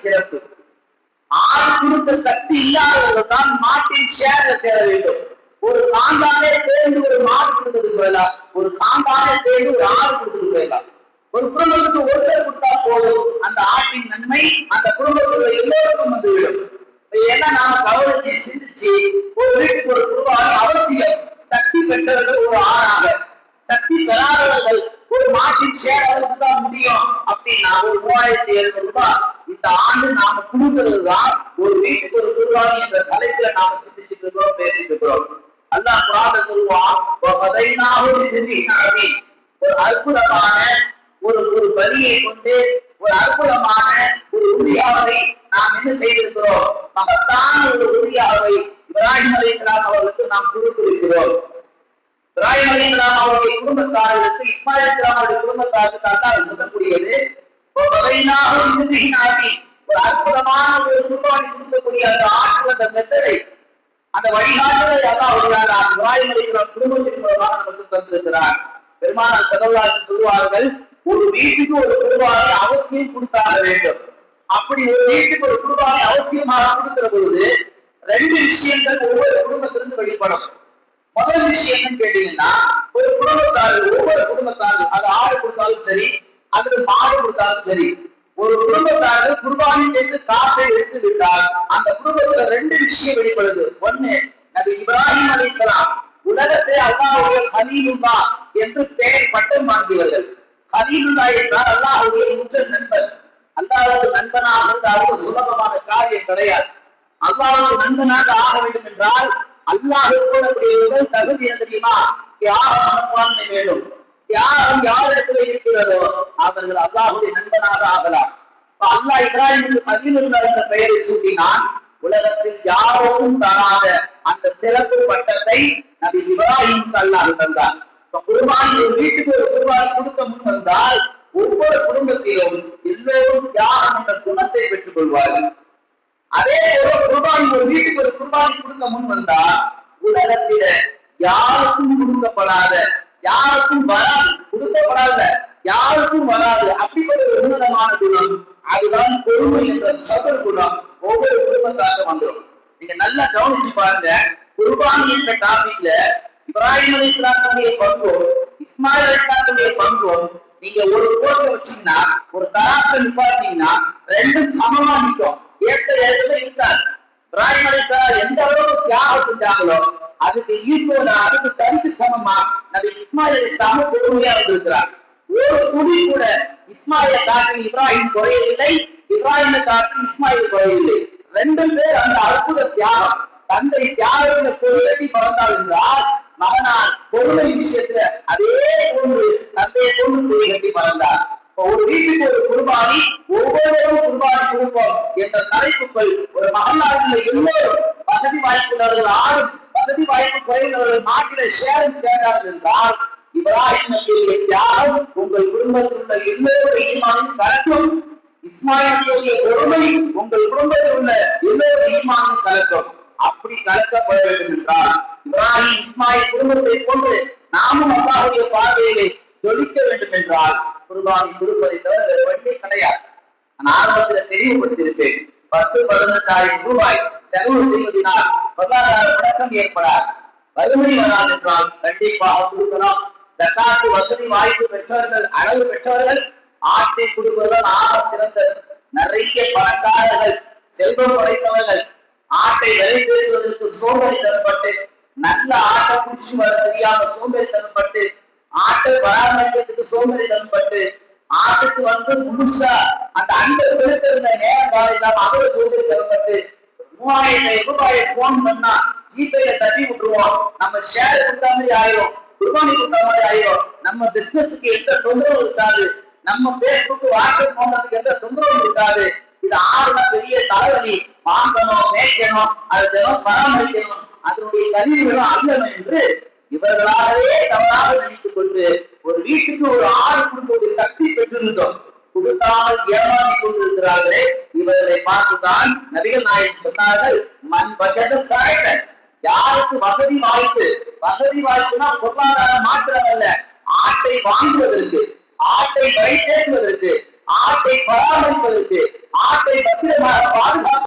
சிறப்பு. ஆடு கொடுத்த சக்தி இல்லாதவர்கள் தான் மாட்டின் ஷேர்ல சேர வேண்டும். ஒரு காந்தானே சேர்ந்து ஒரு மாடு கொடுத்ததுக்கு வேண்டாம், ஒரு காந்தானே சேர்ந்து ஒரு ஆடு கொடுத்ததுக்கு வேண்டாம். ஒரு குடும்பத்துக்கு ஒருத்தர் கொடுத்தா போதும், அந்த ஆட்டின் நன்மை அந்த குடும்பத்துல எல்லோருக்கும் வந்துவிடும். ஏன்னா நாம கவனிச்சு சிந்திச்சு ஒரு வீட்டுக்கு ஒரு குருவாக அவசியம். சக்தி பெற்றவர்கள் ஒரு ஆணாக, சக்தி பெறாதவர்கள் ஒரு மாட்டின் சேரவுக்கு தான் முடியும். அப்படின்னா ஒரு 3700 ரூபாய் இந்த ஆண்டு நாம கொடுக்கிறது தான் ஒரு வீட்டுக்கு ஒரு குருவாக என்ற தலைப்புல நாம சிந்திச்சுட்டு இருக்கிறோம், பேசிட்டு இருக்கிறோம். அல்லாஹ் குர்ஆன்ல சொல்லுவான், ஒரு அற்புதமான ஒரு பலியை கொண்டு ஒரு அற்புதமான ஒரு உரியாவை நாம் என்ன செய்திருக்கிறோம், மகத்தான ஒரு உரியாவை இப்ராஹிம் அலைஹிஸ்ஸலாம் அவர்களுக்கு நாம் கொடுத்திருக்கிறோம். இப்ராஹிம் அலைஹிஸ்ஸலாம் அவருடைய குடும்பத்தார்களுக்கு, இஸ்மாயில் அலைஹிஸ்ஸலாம் அவருடைய குடும்பத்தாருக்கு அல்லாஹ் சொல்லக்கூடியது ஒரு அற்புதமான ஒரு குர்பானி கொடுக்கக்கூடிய அந்த ஆற்றல், அந்த மெத்தடை, அந்த வழிகாட்டுதலை அல்லாஹ் இப்ராஹிம் அலைஹிஸ்ஸலாம் குடும்பத்தின் மூலமாக நமக்கு தந்திருக்கிறார். பெருமானார் ஸல்லல்லாஹு அலைஹி வஸல்லம் சொல்வார்கள், ஒரு வீட்டுக்கு ஒரு குர்பானை அவசியம் கொடுத்தாக வேண்டும். அப்படி ஒரு வீட்டுக்கு ஒரு குர்பானை அவசியமாக கொடுக்கிற பொழுது 2 விஷயங்கள் ஒவ்வொரு குடும்பத்திலிருந்து வெளிப்படும். முதல் விஷயம் என்னன்னு கேட்டீங்கன்னா, ஒரு குடும்பத்தார்கள், ஒவ்வொரு குடும்பத்தார்கள், அது ஆடு கொடுத்தாலும் சரி, அது மாடு கொடுத்தாலும் சரி, ஒரு குடும்பத்தார்கள் குர்பானி கேட்டு காசை எடுத்து விட்டால் அந்த குடும்பத்துல 2 விஷயம் வெளிப்படுது. ஒண்ணு, நபி இப்ராஹிம் அலைஹிஸ்ஸலாம் உலகத்தை அல்லாஹ்வுடைய கலீலுல்லாஹ் என்று பெயர் பட்டம் வாங்கியவர்கள். கலீலுல்லாஹ் என்றால் அல்லாஹ்வுடைய உற்ற நண்பர். அல்லாஹ்வுடைய நண்பனாக இருந்து அவ்வளவு சுலபமான காரியம் கிடையாது. அல்லாஹ்வுடைய நண்பனாக ஆக வேண்டும் என்றால் அல்லாஹ்வுடைய முதல் தகுதி என்ன தெரியுமா? தியாக மனப்பான்மை வேண்டும். தியாகம் யாரிடத்துல இருக்கிறதோ அவர்கள் அல்லாஹ்வுடைய நண்பனாக ஆகலாம். அல்லாஹ் இப்ராஹிமுக்கு கலீலுல்லாஹ் என்ற பெயரை சூட்டினான். உலகத்தில் யாருக்கும் தராத அந்த சிறப்பு பட்டத்தை நபி இப்ராஹிமுக்கு அல்லாஹ் தந்தார். குர்பானி, ஒரு வீட்டுக்கு ஒரு குர்பானி கொடுக்க முன் வந்தால் ஒவ்வொரு குடும்பத்திலும் எல்லோரும் தியாகம் என்ற குணத்தை பெற்றுக் கொள்வார்கள். அதே போல குர்பானி, ஒரு வீட்டுக்கு ஒரு குர்பானி கொடுக்க முன் வந்தால் உலகத்தில யாருக்கும் கொடுக்கப்படாத, யாருக்கும் வராது, கொடுக்கப்படாத யாருக்கும் வராது அப்படிப்பட்ட ஒரு உன்னதமான குணம், அதுதான் பொறுமை என்ற சபர் குணம் ஒவ்வொரு குடும்பத்தாக வந்துடும். நீங்க நல்லா கவனிச்சு பாருங்க. குர்பானி என்ற டாபிக்ல இப்ராஹிம் அலைஹிஸ்ஸலாமுடைய பங்கும் இஸ்மாயில் அலைஹிஸ்ஸலாமுடைய பங்கும் நீங்க ஒரு கோட்டை வச்சீங்கன்னா, ஒரு தராசை நிப்பாட்டீங்கன்னா 2 சமமா நிற்கும். ஏற்கனவே இருக்காது. இப்ராஹிம் அலைஹிஸ்ஸலாம் எந்த அளவுக்கு தியாகம் செஞ்சாங்களோ அதுக்கு ஈக்குவலா, அதுக்கு சரிக்கு சமமா நபி இஸ்மாயில் அலைஹிஸ்ஸலாம் பொறுமையா இருந்திருக்கிறார். ஒரு துளி கூட இஸ்மாயிலை காட்டி இப்ராஹிம் குறையவில்லை, இப்ராஹிமை காட்டி இஸ்மாயில் குறையவில்லை. 2 பேர் அந்த அற்புத தியாகம், தந்தை தியாகத்துல பொருளி பறந்தால் என்றால் மகனார் பொருளை விஷயத்துல அதே போன்று தந்தையை போன்று பொருள் கட்டி பறந்தார். ஒரு வீட்டுக்கு ஒரு குர்பானி, ஒவ்வொருவரும் குர்பானி கொடுப்போம் என்ற தலைப்புகள் ஒரு மகளாவில் எல்லோரும் வசதி வாய்ப்புள்ளவர்கள், ஆறும் வசதி வாய்ப்பு குறைந்தவர்கள் நாட்டில சேரும் சேர்ந்தார்கள் என்றால் இப்ராஹிம் நபியுடைய தியாகம் உங்கள் குடும்பத்தில் உள்ள எல்லோருடைய ஈமானும் கலக்கும். இஸ்மாயிலுடைய பொறுமை உங்கள் குடும்பத்தில் உள்ள எல்லோருடைய ஈமானும் கலக்கும். அப்படி கலக்கப்பட வேண்டும் என்றால் இப்ராஹிம் இஸ்மாயில் குடும்பத்தை போன்று நாமும் அல்லாஹ்வுடைய பார்வையிலே ஜொலிக்க வேண்டும் என்றால் குர்பானி கொடுப்பதை தவிர வேறு வழியே கிடையாது. நான் ஆரம்பத்தில் தெளிவுபடுத்தியிருப்பேன். 10-15,000 ரூபாய் செலவு செய்வதனால் பொருளாதார முடக்கம் ஏற்படாது. வறுமை வராது என்றால் கண்டிப்பாக கொடுக்கலாம். ஜகாத்து வசதி வாய்ப்பு பெற்றவர்கள், அளவு பெற்றவர்கள் ஆட்டை கொடுப்பதுதான் ஆக சிறந்தது. நிறைய பணக்காரர்கள், செல்வம் படைத்தவர்கள் ஆட்டை விலை பேசுவதற்கு சோம்பேறி தரப்பட்டு, நல்ல ஆட்டை குடிச்சு வர தெரியாம சோம்பேறி தரப்பட்டு, ஆட்டை பராமரிக்கிறதுக்கு சோம்பேறி தரப்பட்டு, ஆட்டுக்கு முழுசா அந்த அன்பை செலுத்திருந்த நேரம் காலம் அதில் சோம்பேறி தரப்பட்டு 3000 ரூபாயை போன் பண்ணா ஜிபேல தட்டி விட்டுருவோம், நம்ம ஷேர் கொடுத்த மாதிரி ஆயிரும், குர்பானி கொடுத்த மாதிரி ஆயிரும், நம்ம பிசினஸுக்கு எந்த தொந்தரவும் இருக்காது, நம்ம பேஸ்புக் வாட்ஸ்அப் போன்றதுக்கு எந்த தொந்தரவும் இருக்காது. இது ஆறுனா பெரிய தலைவலி, வாங்கணும், மேய்க்கணும், அதை தினம் பராமரிக்கணும், அதனுடைய கருவிகளும் அல்லணும் என்று இவர்களாகவே தவறாக நினைத்துக் கொண்டு ஒரு வீட்டுக்கு ஒரு ஆறு கொடுக்கக்கூடிய சக்தி பெற்றிருந்தோம், கொடுக்காமல் ஏமாற்றி கொண்டிருக்கிறார்களே. இவர்களை பார்த்துதான் நபிகள் நாயகம் சொன்னார்கள், மண் வஜத சாயத, யாருக்கு வசதி வாய்ப்பு, வசதி வாய்ப்புனா பொருளாதார மாற்றம் அல்ல, ஆட்டை வாங்குவதற்கு, ஆட்டை வழி பேசுவதற்கு, ஆட்டை பராமரிப்பதற்கு, ஆட்டை பத்திரமாக பாதுகாப்பு